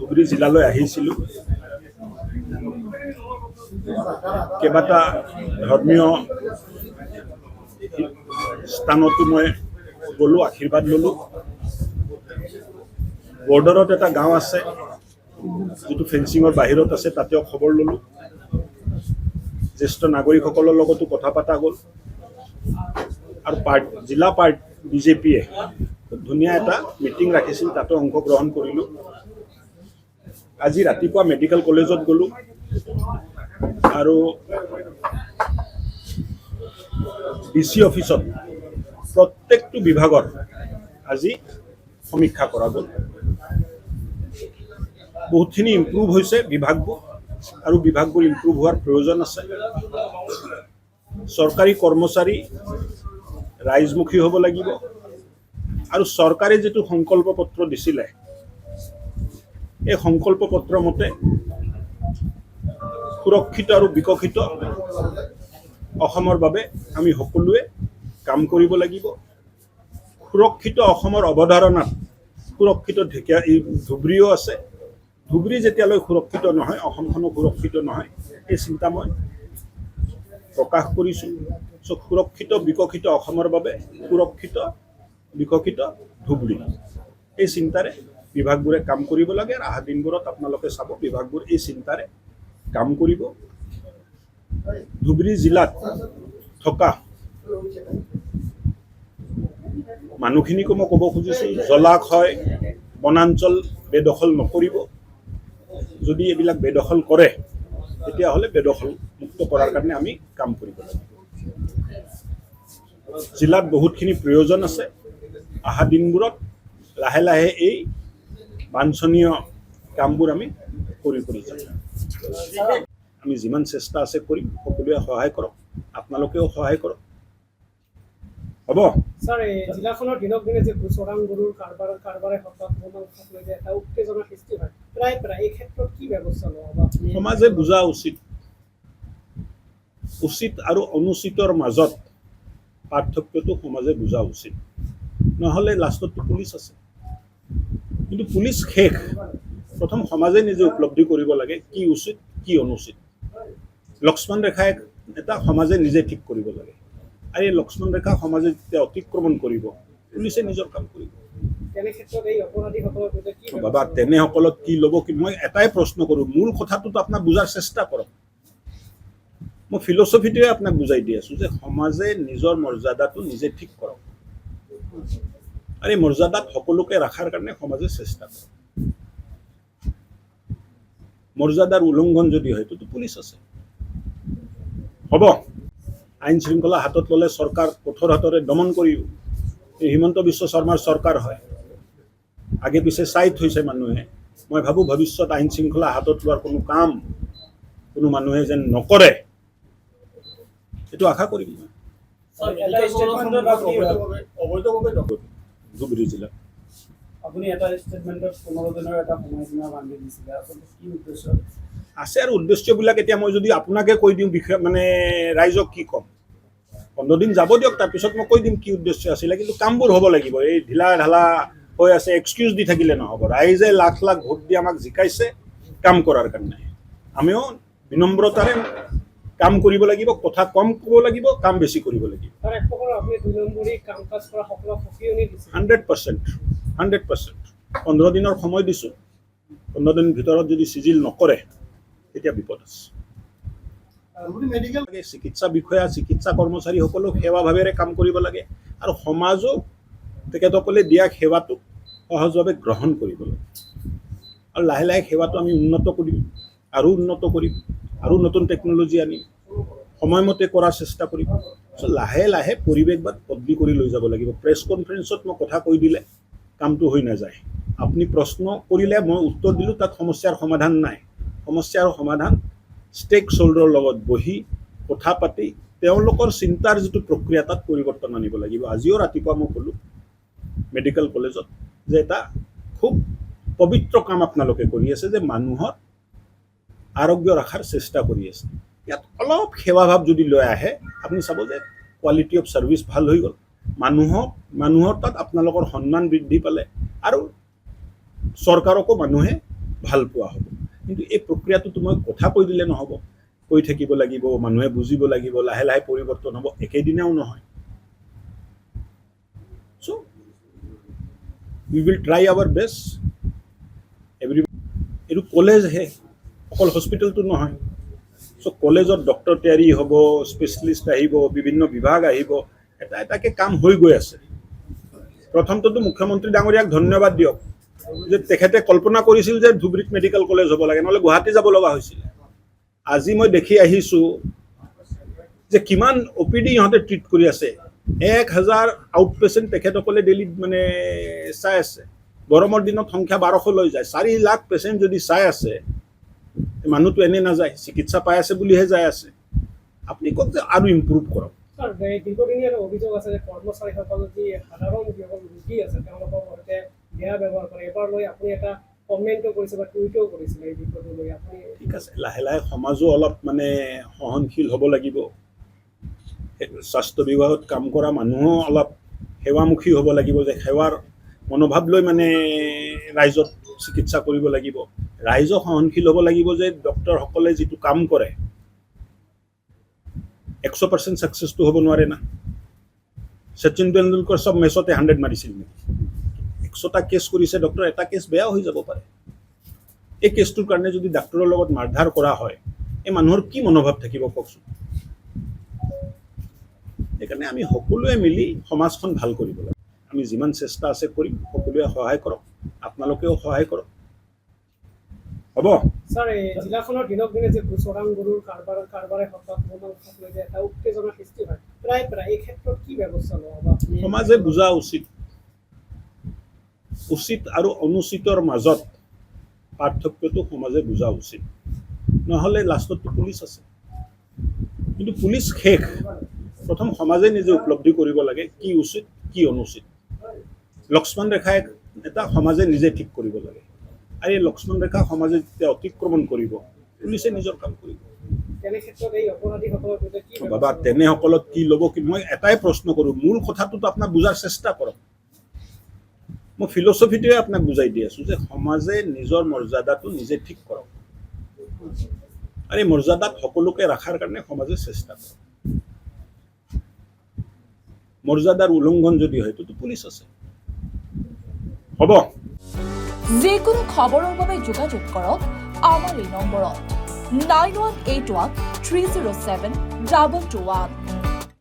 ধুবুৰী জিলালৈ আহিছিলোঁ। কেইবাটা ধৰ্মীয় স্থানতো মই গ'লোঁ, আশীৰ্বাদ ল'লোঁ। বৰ্ডাৰত এটা গাঁও আছে যিটো ফেন্সিঙৰ বাহিৰত আছে, তাতেও খবৰ ল'লোঁ। জ্যেষ্ঠ নাগৰিকসকলৰ লগতো কথা পতা গ'ল। আৰু জিলা বিজেপিয়ে খুব ধুনীয়া এটা মিটিং ৰাখিছিল, তাতো অংশগ্ৰহণ কৰিলোঁ। আজি ৰাতিপুৱা মেডিকেল কলেজত গ'লোঁ আৰু DC অফিচত প্ৰত্যেকটো বিভাগৰ আজি সমীক্ষা কৰা গ'ল। বহুতখিনি ইম্প্ৰুভ হৈছে বিভাগবোৰ, আৰু বিভাগবোৰ ইম্প্ৰুভ হোৱাৰ প্ৰয়োজন আছে। চৰকাৰী কৰ্মচাৰী ৰাইজমুখী হ'ব লাগিব, আৰু চৰকাৰে যিটো সংকল্প পত্ৰ দিছিলে, এই সংকল্প পত্ৰ মতে সুৰক্ষিত আৰু বিকশিত অসমৰ বাবে আমি সকলোৱে কাম কৰিব লাগিব। সুৰক্ষিত অসমৰ অৱধাৰণাত সুৰক্ষিত ধুবুৰীও আছে। ধুবুৰী যেতিয়ালৈ সুৰক্ষিত নহয়, অসমখনো সুৰক্ষিত নহয়, এই চিন্তা মই প্ৰকাশ কৰিছোঁ। সুৰক্ষিত বিকশিত অসমৰ বাবে সুৰক্ষিত বিকশিত ধুবুৰী, এই চিন্তাৰে বিভাগবোৰে কাম কৰিব লাগে। আৰু অহা দিনবোৰত আপোনালোকে চাব, বিভাগবোৰ এই চিন্তাৰে কাম কৰিব। ধুবুৰী জিলাত থকা মানুহখিনিকো মই ক'ব খুজিছোঁ, জলাশয় বনাঞ্চল বেদখল নকৰিব। যদি এইবিলাক বেদখল কৰে, তেতিয়াহ'লে বেদখল মুক্ত কৰাৰ কাৰণে আমি কাম কৰিব লাগিব। জিলাত বহুতখিনি প্ৰয়োজন আছে। অহা দিনবোৰত লাহে লাহে এই বাঞ্ছনীয় কামবোৰ আমি কৰি যাম। আমি যিমান চেষ্টা আছে কৰিম, সকলোৱে সহায় কৰক, আপোনালোকেও সহায় কৰক। হ'ব স্যাৰ, জিলাখনৰ দিনক দিনে যে চোৰাং গৰুৰ কাৰবাৰে এটা উত্তেজনাৰ সৃষ্টি হয়, প্ৰায় এই ক্ষেত্ৰত কি ব্যৱস্থা লোৱা হ'ব? সমাজে বুজা উচিত আৰু অনুচিতৰ মাজত পাৰ্থক্যটো সমাজে বুজা উচিত। নহ'লে লাষ্টততো পুলিচ আছে, কিন্তু পুলিচ শেষ। প্ৰথম সমাজে নিজে উপলব্ধি কৰিব লাগে কি উচিত কি অনুচিত। লক্ষ্মণ ৰেখা এটা সমাজে নিজে ঠিক কৰিব লাগে, আৰু এই লক্ষ্মণ ৰেখা সমাজে যেতিয়া অতিক্ৰমণ কৰিব, পুলিচে নিজৰ কাম কৰিব। বাবা, তেনেসকলক কি ল'ব? মই এটাই প্ৰশ্ন কৰোঁ, মূল কথাটোতো আপোনাক বুজাৰ চেষ্টা কৰক। মই ফিলচফিটোৱে আপোনাক বুজাই দি আছোঁ যে সমাজে নিজৰ মৰ্যাদাটো নিজে ঠিক কৰক, আৰু এই মৰ্যাদাত সকলোকে ৰখাৰ কাৰণে সমাজে চেষ্টা কৰক। মৰ্যাদাৰ উলংঘন যদি হয়, তো পুলিচ আছে। হ'ব, আইন শৃংখলা হাতত ল'লে চৰকাৰ কঠোৰ হাতৰে দমন কৰিব। এই হিমন্ত বিশ্ব শৰ্মাৰ চৰকাৰ হয়, আগে পিছে চাই থৈছে মানুহে। মই ভাবোঁ ভৱিষ্যত আইন শৃংখলা হাতত লোৱাৰ কোনো কাম কোনো মানুহে যেন নকৰে, এইটো আশা কৰিম। ধুবুৰী জিলা আপুনি এটা ষ্টেটমেণ্টত 15 দিনৰ এটা সময়সীমা বান্ধি দিছিলে, আচলতে কি উদ্দেশ্য আছে? আৰু উদ্দেশ্যবিলাক এতিয়া মই যদি আপোনাকে কৈ দিওঁ, বিষয় মানে ৰাইজক কি ক'ম? 15 দিন যাব দিয়ক, তাৰপিছত মই কৈ দিম কি উদ্দেশ্য আছিলে। কিন্তু কামবোৰ হ'ব লাগিব। এই ঢিলা ঢালা হৈ আছে, এক্সকিউজ দি থাকিলে নহ'ব। ৰাইজে লাখ লাখ ভোট দি আমাক জিকাইছে কাম কৰাৰ কাৰণে। আমিও বিনম্ৰতাৰে কাম কৰিব লাগিব, কথা কম ক'ব লাগিব, কাম বেছি কৰিব লাগিব। 100%। 15 দিনৰ সময় দিছোঁ। 15 দিনৰ ভিতৰত যদি চিজিল নকৰে, তেতিয়া বিপদ আছে। চিকিৎসা বিষয়া, চিকিৎসা কৰ্মচাৰীসকলেও সেৱাভাৱেৰে কাম কৰিব লাগে, আৰু সমাজো তেখেতসকলে দিয়া সেৱাটো সহজভাৱে গ্ৰহণ কৰিব লাগে। আৰু লাহে লাহে সেৱাটো আমি উন্নত কৰিম, আৰু নতুন টেকন'লজি আনিম, সময়মতে কৰাৰ চেষ্টা কৰিম। লাহে লাহে পৰিৱেশবাদ বদলি কৰি লৈ যাব লাগিব। প্ৰেছ কনফাৰেন্সত মই কথা কৈ দিলে কামটো হৈ নাযায়। আপুনি প্ৰশ্ন কৰিলে মই উত্তৰ দিলোঁ, তাত সমস্যাৰ সমাধান নাই। সমস্যাৰ সমাধান ষ্টেক হোল্ডাৰৰ লগত বহি কথা পাতি তেওঁলোকৰ চিন্তাৰ যিটো প্ৰক্ৰিয়া, তাত পৰিৱৰ্তন আনিব লাগিব। আজিও ৰাতিপুৱা মই ক'লোঁ মেডিকেল কলেজত যে এটা খুব পবিত্ৰ কাম আপোনালোকে কৰি আছে, যে মানুহৰ আৰোগ্য ৰখাৰ চেষ্টা কৰি আছে। ইয়াত অলপ সেৱাভাৱ যদি লৈ আহে, আপুনি চাব যে কোৱালিটি অফ ছাৰ্ভিচ ভাল হৈ গ'ল। মানুহৰ তাত আপোনালোকৰ সন্মান বৃদ্ধি পালে, আৰু চৰকাৰকো মানুহে ভাল পোৱা হ'ব। কিন্তু এই প্ৰক্ৰিয়াটোতো মই কথা কৈ দিলে নহ'ব, কৈ থাকিব লাগিব, মানুহে বুজিব লাগিব, লাহে লাহে পৰিৱৰ্তন হ'ব, একেদিনাও নহয়। চ' উই উইল ট্ৰাই আৱাৰ বেষ্ট। এইটো কলেজহে, অকল হস্পিটেলটো নহয়। চ' কলেজত ডক্টৰ তৈয়াৰী হ'ব, স্পেচিয়েলিষ্ট আহিব, বিভিন্ন বিভাগ আহিব, এটা এটাকে কাম হৈ গৈ আছে। প্ৰথমটোতো মুখ্যমন্ত্ৰী ডাঙৰীয়াক ধন্যবাদ দিয়ক যে তেখেতে কল্পনা কৰিছিল যে ধুবুৰীত মেডিকেল কলেজ হ'ব লাগে, নহ'লে গুৱাহাটী যাব লগা হৈছিল। আজি মই দেখি আহিছোঁ যে কিমান OPD ইহঁতে ট্ৰিট কৰি আছে। 1000 আউট পেচেণ্ট তেখেতসকলে ডেইলি মানে চাই আছে। গৰমৰ দিনত সংখ্যা 1200 লৈ যায়। 4 লাখ পেচেণ্ট যদি চাই আছে, মানুহটো এনে নাযায়, চিকিৎসা পাই আছে বুলিহে যাই আছে। আপুনি কওক যে আৰু ইম্প্ৰুভ কৰক। ছাৰ, দীৰ্ঘদিনীয়া এটা অভিযোগ আছে যে কৰ্মচাৰীসকল যি সাধাৰণ যিসকল ৰোগী আছে তেওঁলোকৰ সৈতে বেয়া ব্যৱহাৰ কৰে। এবাৰ লৈ আপুনি এটা কমেণ্টো কৰিছে বা টুইটো কৰিছিলে এই বিষয়টো লৈ। আপুনি ঠিক আছে, লাহে লাহে সমাজো অলপ মানে সহনশীল হ'ব লাগিব। স্বাস্থ্য বিভাগত কাম কৰা মানুহো অলপ সেৱামুখী হ'ব লাগিব, যে সেৱাৰ মনোভাৱ লৈ মানে ৰাইজক চিকিৎসা কৰিব লাগিব। ৰাইজক সহনশীল হ'ব লাগিব যে ডক্টৰসকলে যিটো কাম কৰে 100% ছাকচেছটো হ'ব নোৱাৰে না। শচীন তেণ্ডুলকাৰ চব মেচতে 100 মাৰিছিল নেকি? 100টা কেছ কৰিছে ডক্টৰ, এটা কেছ বেয়াও হৈ যাব পাৰে। এই কেছটোৰ কাৰণে যদি ডাক্তৰৰ লগত মাৰধাৰ কৰা হয়, এই মানুহৰ কি মনোভাৱ থাকিব কওকচোন। সেইকাৰণে আমি সকলোৱে মিলি সমাজখন ভাল কৰিব লাগে। আমি যিমান চেষ্টা আছে কৰিম, সকলোৱে সহায় কৰক, আপোনালোকেও সহায় কৰক, হ'ব। ছাৰ, এই জিলাখনৰ দিনক দিনে যে চোৰাং গৰুৰ কাৰবাৰে হওক বা মৌমাংসক লৈ যে এটা উত্তেজনাৰ সৃষ্টি হয়, প্ৰায় এই ক্ষেত্ৰত কি ব্যৱস্থা লোৱা হ'ব? সমাজে বুজা উচিত। উচিত আৰু অনুচিতৰ মাজত পাৰ্থক্যটো সমাজে বুজা উচিত। নহ'লে লাষ্টততো পুলিচ আছে, কিন্তু পুলিচ শেষ। প্ৰথম সমাজে নিজে উপলব্ধি কৰিব লাগে কি উচিত কি অনুচিত। লক্ষ্মণ ৰেখা এটা সমাজে নিজে ঠিক কৰিব লাগে। আৰু এই লক্ষ্মণ ৰেখা সমাজে যেতিয়া অতিক্ৰমণ কৰিব, পুলিচে নিজৰ কাম কৰিব। তেনে ক্ষেত্ৰত এই অপৰাধীসকলৰ বিৰুদ্ধে কি বাবা, তেনেসকলক কি ল'ব? কি মই এটাই প্ৰশ্ন কৰোঁ, মূল কথাটোতো আপোনাক বুজাৰ চেষ্টা কৰক। মই ফিলচফিটোৱে আপোনাক বুজাই দি আছোঁ যে সমাজে নিজৰ মৰ্যাদাটো নিজে ঠিক কৰক, আৰু এই মৰ্যাদাত সকলোকে ৰখাৰ কাৰণে সমাজে চেষ্টা কৰক। মৰ্যাদাৰ উলংঘন যদি হয়, তো পুলিচ আছে, হ'ব। যিকোনো খবৰৰ বাবে যোগাযোগ কৰক আমাৰ এই নম্বৰত 9181 307 2221।